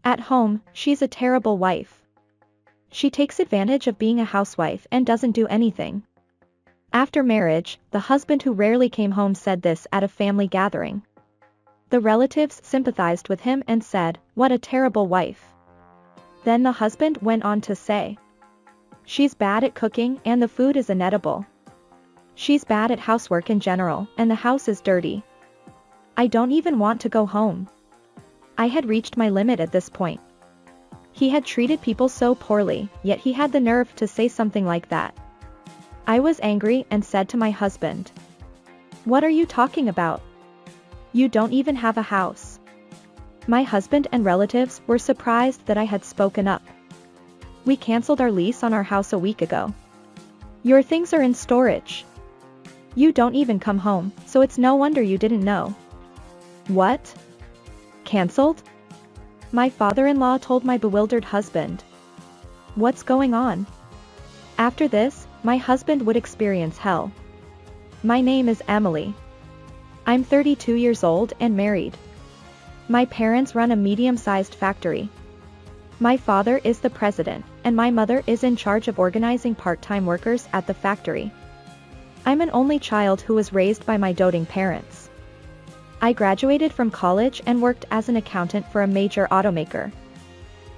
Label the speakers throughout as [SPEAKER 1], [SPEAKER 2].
[SPEAKER 1] At home, she's a terrible wife. She takes advantage of being a housewife and doesn't do anything. After marriage, the husband who rarely came home said this at a family gathering. The relatives sympathized with him and said, "What a terrible wife." Then the husband went on to say, "She's bad at cooking and the food is inedible. She's bad at housework in general and the house is dirty. I don't even want to go home." I had reached my limit at this point. He had treated people so poorly, yet he had the nerve to say something like that. I was angry and said to my husband, "What are you talking about? You don't even have a house." My husband and relatives were surprised that I had spoken up. "We canceled our lease on our house a week ago. Your things are in storage. You don't even come home, so it's no wonder you didn't know." "What? Canceled?" My father-in-law told my bewildered husband. "What's going on?" After this, my husband would experience hell. My name is Emily. I'm 32 years old and married. My parents run a medium-sized factory. My father is the president, and my mother is in charge of organizing part-time workers at the factory. I'm an only child who was raised by my doting parents. I graduated from college and worked as an accountant for a major automaker.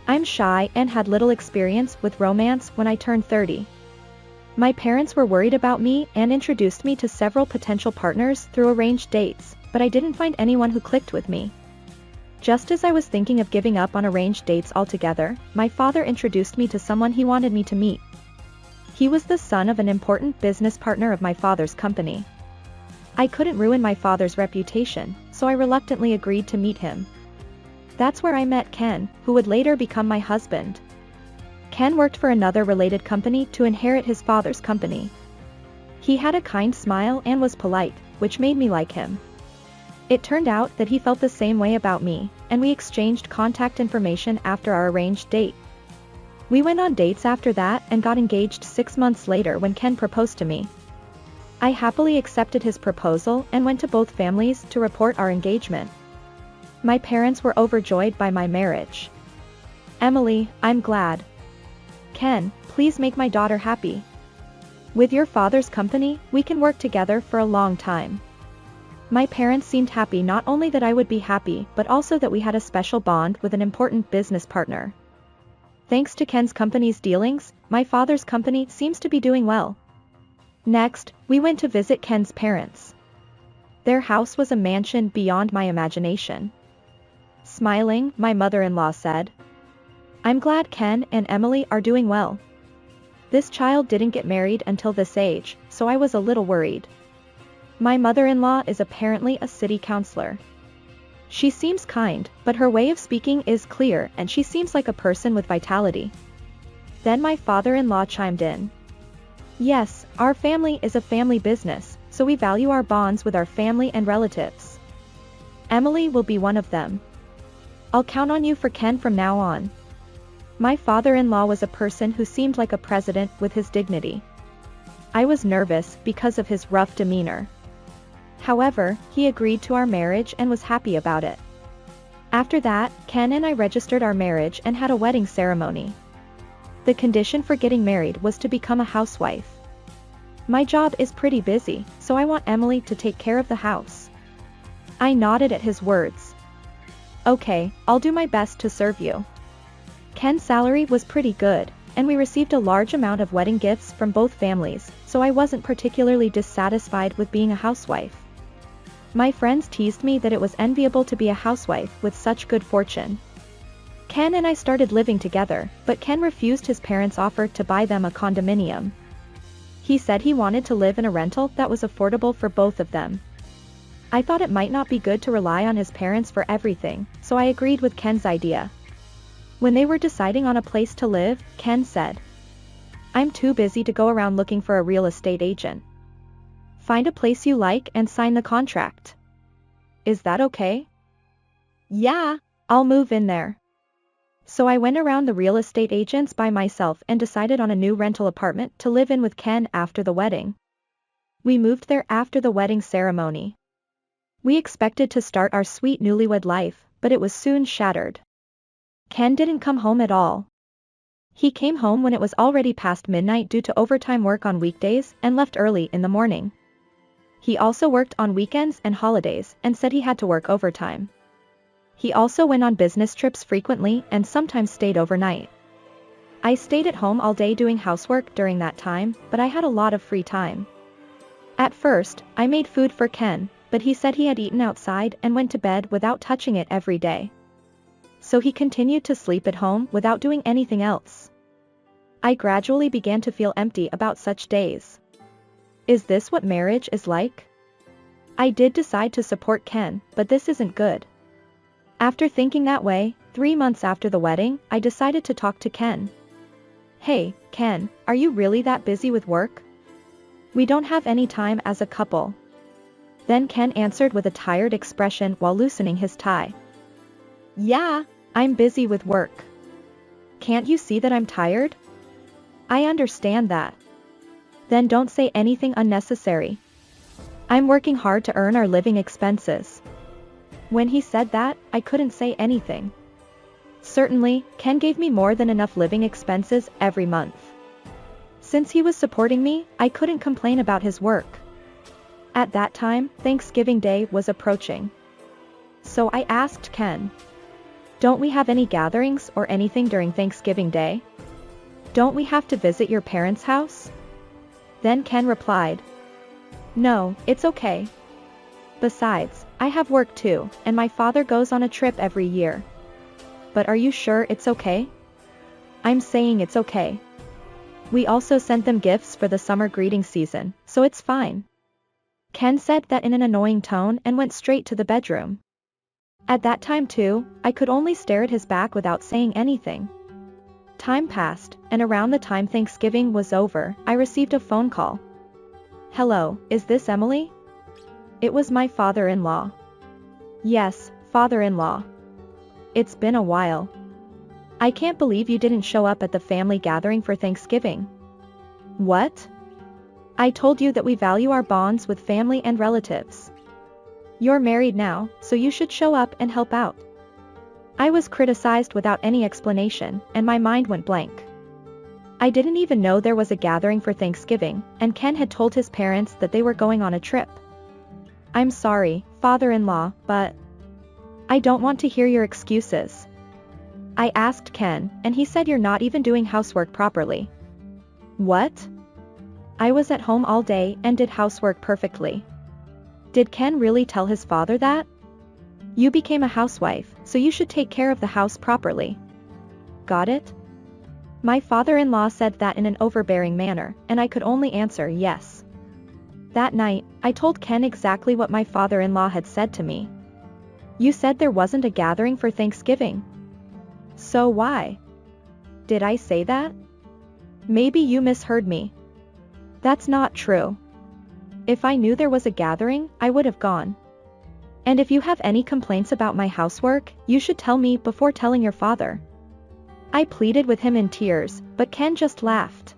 [SPEAKER 1] I'm shy and had little experience with romance when I turned 30. My parents were worried about me and introduced me to several potential partners through arranged dates, but I didn't find anyone who clicked with me. Just as I was thinking of giving up on arranged dates altogether, my father introduced me to someone he wanted me to meet. He was the son of an important business partner of my father's company. I couldn't ruin my father's reputation, so I reluctantly agreed to meet him. That's where I met Ken, who would later become my husband. Ken worked for another related company to inherit his father's company. He had a kind smile and was polite, which made me like him. It turned out that he felt the same way about me, and we exchanged contact information after our arranged date. We went on dates after that and got engaged 6 months later when Ken proposed to me. I happily accepted his proposal and went to both families to report our engagement. My parents were overjoyed by my marriage. "Emily, I'm glad. Ken, please make my daughter happy. With your father's company, we can work together for a long time." My parents seemed happy not only that I would be happy but also that we had a special bond with an important business partner. Thanks to Ken's company's dealings, my father's company seems to be doing well. Next, we went to visit Ken's parents. Their house was a mansion beyond my imagination. Smiling, my mother-in-law said, "I'm glad Ken and Emily are doing well. This child didn't get married until this age, so I was a little worried." My mother-in-law is apparently a city councilor. She seems kind, but her way of speaking is clear and she seems like a person with vitality. Then my father-in-law chimed in. "Yes, our family is a family business, so we value our bonds with our family and relatives. Emily will be one of them. I'll count on you for Ken from now on." My father-in-law was a person who seemed like a president with his dignity. I was nervous because of his rough demeanor. However, he agreed to our marriage and was happy about it. After that, Ken and I registered our marriage and had a wedding ceremony. The condition for getting married was to become a housewife. "My job is pretty busy, so I want Emily to take care of the house." I nodded at his words. "Okay, I'll do my best to serve you." Ken's salary was pretty good, and we received a large amount of wedding gifts from both families, so I wasn't particularly dissatisfied with being a housewife. My friends teased me that it was enviable to be a housewife with such good fortune. Ken and I started living together, but Ken refused his parents' offer to buy them a condominium. He said he wanted to live in a rental that was affordable for both of them. I thought it might not be good to rely on his parents for everything, so I agreed with Ken's idea. When they were deciding on a place to live, Ken said, "I'm too busy to go around looking for a real estate agent. Find a place you like and sign the contract. Is that okay?" "Yeah, I'll move in there." So I went around the real estate agents by myself and decided on a new rental apartment to live in with Ken after the wedding. We moved there after the wedding ceremony. We expected to start our sweet newlywed life, but it was soon shattered. Ken didn't come home at all. He came home when it was already past midnight due to overtime work on weekdays and left early in the morning. He also worked on weekends and holidays and said he had to work overtime. He also went on business trips frequently and sometimes stayed overnight. I stayed at home all day doing housework during that time, but I had a lot of free time. At first, I made food for Ken, but he said he had eaten outside and went to bed without touching it every day. So he continued to sleep at home without doing anything else. I gradually began to feel empty about such days. Is this what marriage is like? I did decide to support Ken, but this isn't good. After thinking that way, 3 months after the wedding, I decided to talk to Ken. Hey, Ken, are you really that busy with work? We don't have any time as a couple. Then Ken answered with a tired expression while loosening his tie. Yeah, I'm busy with work. Can't you see that I'm tired? I understand that. Then don't say anything unnecessary. I'm working hard to earn our living expenses. When he said that, I couldn't say anything. Certainly, Ken gave me more than enough living expenses every month. Since he was supporting me, I couldn't complain about his work. At that time, Thanksgiving Day was approaching. So I asked Ken, don't we have any gatherings or anything during Thanksgiving Day? Don't we have to visit your parents' house? Then Ken replied, no, it's okay. Besides, I have work too, and my father goes on a trip every year. But are you sure it's okay? I'm saying it's okay. We also sent them gifts for the summer greeting season, so it's fine. Ken said that in an annoying tone and went straight to the bedroom. At that time too, I could only stare at his back without saying anything. Time passed, and around the time Thanksgiving was over, I received a phone call. Hello, is this Emily? It was my father-in-law. Yes, father-in-law. It's been a while. I can't believe you didn't show up at the family gathering for Thanksgiving. What? I told you that we value our bonds with family and relatives. You're married now, so you should show up and help out. I was criticized without any explanation, and my mind went blank. I didn't even know there was a gathering for Thanksgiving, and Ken had told his parents that they were going on a trip. I'm sorry, father-in-law, but I don't want to hear your excuses. I asked Ken, and he said you're not even doing housework properly. What? I was at home all day and did housework perfectly. Did Ken really tell his father that? You became a housewife, so you should take care of the house properly. Got it? My father-in-law said that in an overbearing manner, and I could only answer yes. That night, I told Ken exactly what my father-in-law had said to me. You said there wasn't a gathering for Thanksgiving. So why? Did I say that? Maybe you misheard me. That's not true. If I knew there was a gathering, I would have gone. And if you have any complaints about my housework, you should tell me before telling your father. I pleaded with him in tears, but Ken just laughed.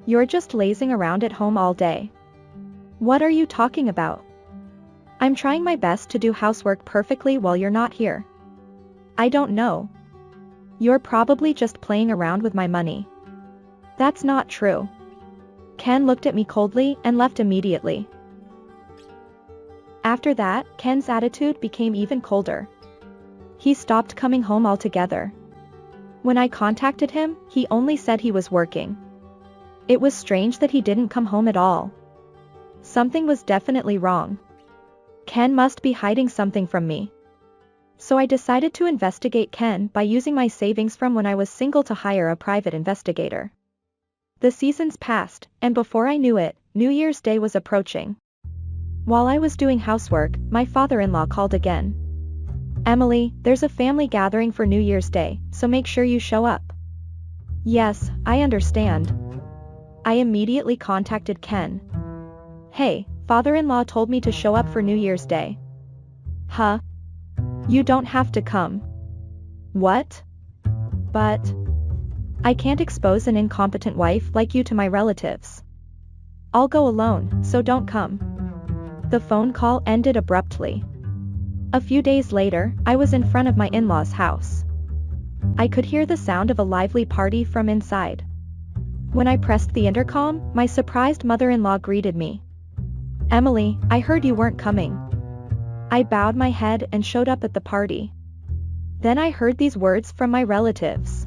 [SPEAKER 1] You're just lazing around at home all day. What are you talking about? I'm trying my best to do housework perfectly while you're not here. I don't know. You're probably just playing around with my money. That's not true. Ken looked at me coldly and left immediately. After that, Ken's attitude became even colder. He stopped coming home altogether. When I contacted him, he only said he was working. It was strange that he didn't come home at all. Something was definitely wrong. Ken must be hiding something from me. So I decided to investigate Ken by using my savings from when I was single to hire a private investigator. The seasons passed, and before I knew it, New Year's Day was approaching. While I was doing housework, my father-in-law called again. Emily, there's a family gathering for New Year's Day, so make sure you show up. Yes, I understand. I immediately contacted Ken. Hey, father-in-law told me to show up for New Year's Day. Huh? You don't have to come. What? But I can't expose an incompetent wife like you to my relatives. I'll go alone, so don't come. The phone call ended abruptly. A few days later, I was in front of my in-laws' house. I could hear the sound of a lively party from inside. When I pressed the intercom, my surprised mother-in-law greeted me. "Emily, I heard you weren't coming." I bowed my head and showed up at the party. Then I heard these words from my relatives.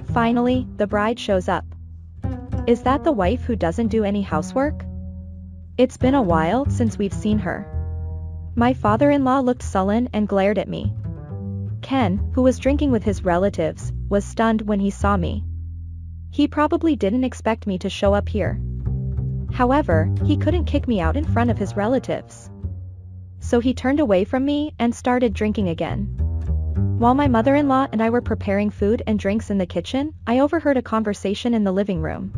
[SPEAKER 1] "Finally, the bride shows up. Is that the wife who doesn't do any housework? It's been a while since we've seen her." My father-in-law looked sullen and glared at me. Ken, who was drinking with his relatives, was stunned when he saw me. He probably didn't expect me to show up here. However, he couldn't kick me out in front of his relatives. So he turned away from me and started drinking again. While my mother-in-law and I were preparing food and drinks in the kitchen, I overheard a conversation in the living room.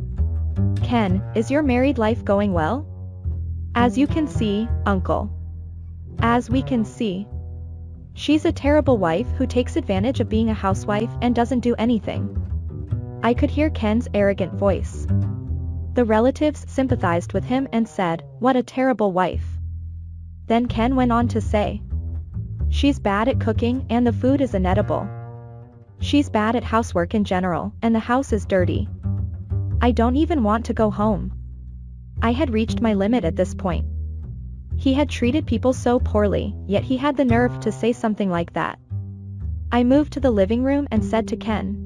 [SPEAKER 1] "Ken, is your married life going well?" "As you can see, uncle. As we can see. She's a terrible wife who takes advantage of being a housewife and doesn't do anything." I could hear Ken's arrogant voice. The relatives sympathized with him and said, "What a terrible wife." Then Ken went on to say, "She's bad at cooking and the food is inedible. She's bad at housework in general and the house is dirty. I don't even want to go home." I had reached my limit at this point. He had treated people so poorly, yet he had the nerve to say something like that. I moved to the living room and said to Ken,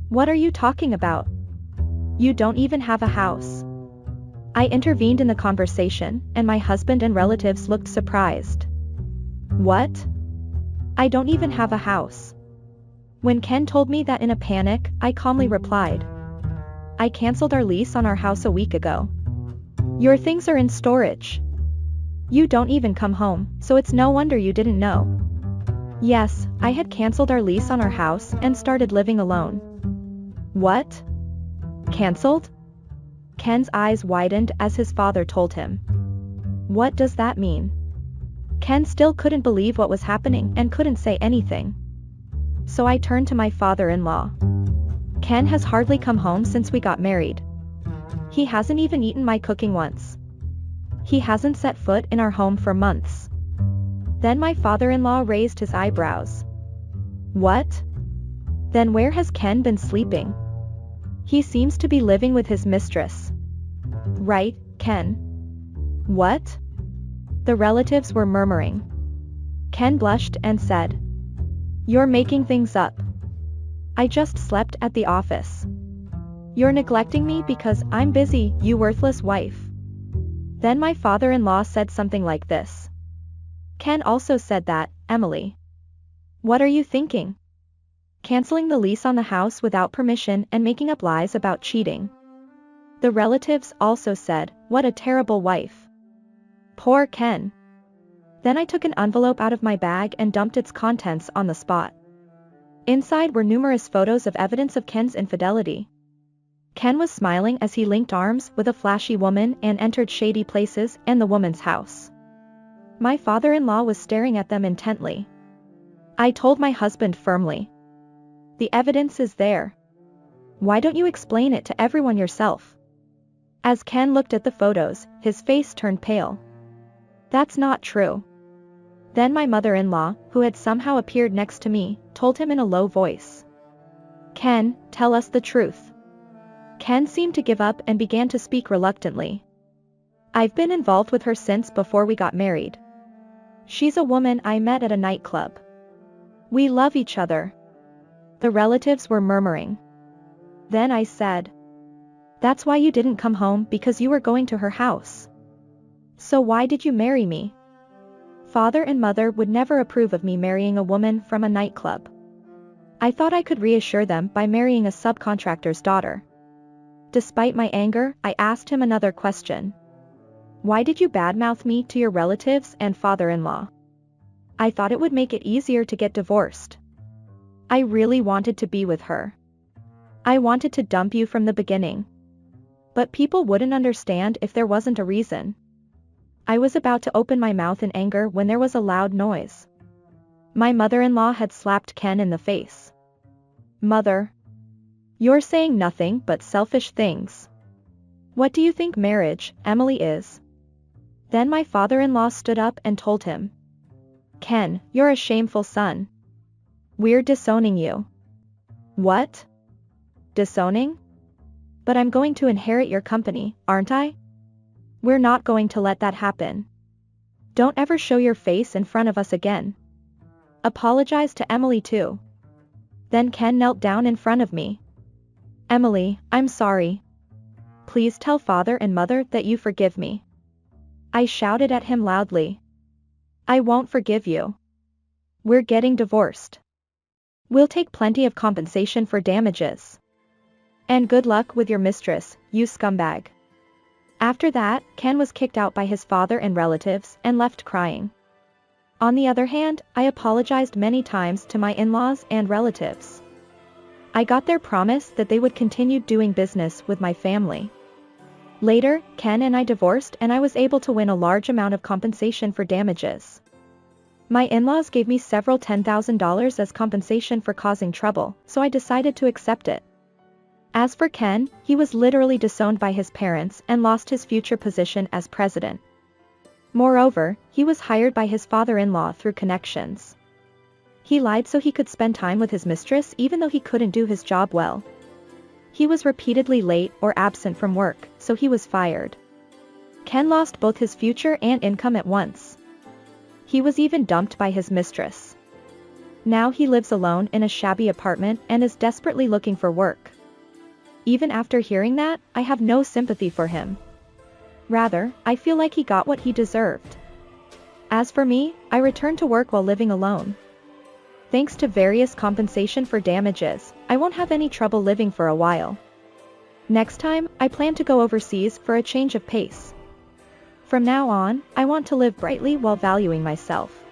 [SPEAKER 1] "What are you talking about? You don't even have a house." I intervened in the conversation, and my husband and relatives looked surprised. "What? I don't even have a house." When Ken told me that in a panic, I calmly replied, "I canceled our lease on our house a week ago. Your things are in storage. You don't even come home, so it's no wonder you didn't know." Yes, I had canceled our lease on our house and started living alone. "What? Canceled?" Ken's eyes widened as his father told him. "What does that mean?" Ken still couldn't believe what was happening and couldn't say anything. So I turned to my father-in-law. "Ken has hardly come home since we got married. He hasn't even eaten my cooking once. He hasn't set foot in our home for months." Then my father-in-law raised his eyebrows. "What? Then where has Ken been sleeping? He seems to be living with his mistress. Right, Ken?" "What?" The relatives were murmuring. Ken blushed and said, "You're making things up. I just slept at the office. You're neglecting me because I'm busy, you worthless wife." Then my father-in-law said something like this. "Ken also said that, Emily. What are you thinking? Canceling the lease on the house without permission and making up lies about cheating." The relatives also said, "What a terrible wife. Poor Ken." Then I took an envelope out of my bag and dumped its contents on the spot. Inside were numerous photos of evidence of Ken's infidelity. Ken was smiling as he linked arms with a flashy woman and entered shady places and the woman's house. My father-in-law was staring at them intently. I told my husband firmly, "The evidence is there. Why don't you explain it to everyone yourself?" As Ken looked at the photos, his face turned pale. "That's not true." Then my mother-in-law, who had somehow appeared next to me, told him in a low voice, "Ken, tell us the truth." Ken seemed to give up and began to speak reluctantly. "I've been involved with her since before we got married. She's a woman I met at a nightclub. We love each other." The relatives were murmuring. Then I said, "That's why you didn't come home, because you were going to her house. So why did you marry me?" Father and mother would never approve of me marrying a woman from a nightclub. I thought I could reassure them by marrying a subcontractor's daughter. Despite my anger, I asked him another question. "Why did you badmouth me to your relatives and father-in-law?" "I thought it would make it easier to get divorced. I really wanted to be with her. I wanted to dump you from the beginning. But people wouldn't understand if there wasn't a reason." I was about to open my mouth in anger when there was a loud noise. My mother-in-law had slapped Ken in the face. "Mother, you're saying nothing but selfish things. What do you think marriage, Emily, is?" Then my father-in-law stood up and told him, "Ken, you're a shameful son. We're disowning you. What? Disowning? But I'm going to inherit your company, aren't I? We're not going to let that happen. Don't ever show your face in front of us again. Apologize to Emily too. Then Ken knelt down in front of me. Emily, I'm sorry. Please tell father and mother that you forgive me. I shouted at him loudly. I won't forgive you. We're getting divorced. We'll take plenty of compensation for damages. And good luck with your mistress, you scumbag. After that, Ken was kicked out by his father and relatives and left crying. On the other hand, I apologized many times to my in-laws and relatives. I got their promise that they would continue doing business with my family. Later, Ken and I divorced and I was able to win a large amount of compensation for damages. My in-laws gave me several $10,000 as compensation for causing trouble, so I decided to accept it. As for Ken, he was literally disowned by his parents and lost his future position as president. Moreover, he was hired by his father-in-law through connections. He lied so he could spend time with his mistress even though he couldn't do his job well. He was repeatedly late or absent from work, so he was fired. Ken lost both his future and income at once. He was even dumped by his mistress. Now he lives alone in a shabby apartment and is desperately looking for work. Even after hearing that, I have no sympathy for him. Rather, I feel like he got what he deserved. As for me, I returned to work while living alone. Thanks to various compensation for damages, I won't have any trouble living for a while. Next time, I plan to go overseas for a change of pace. From now on, I want to live brightly while valuing myself.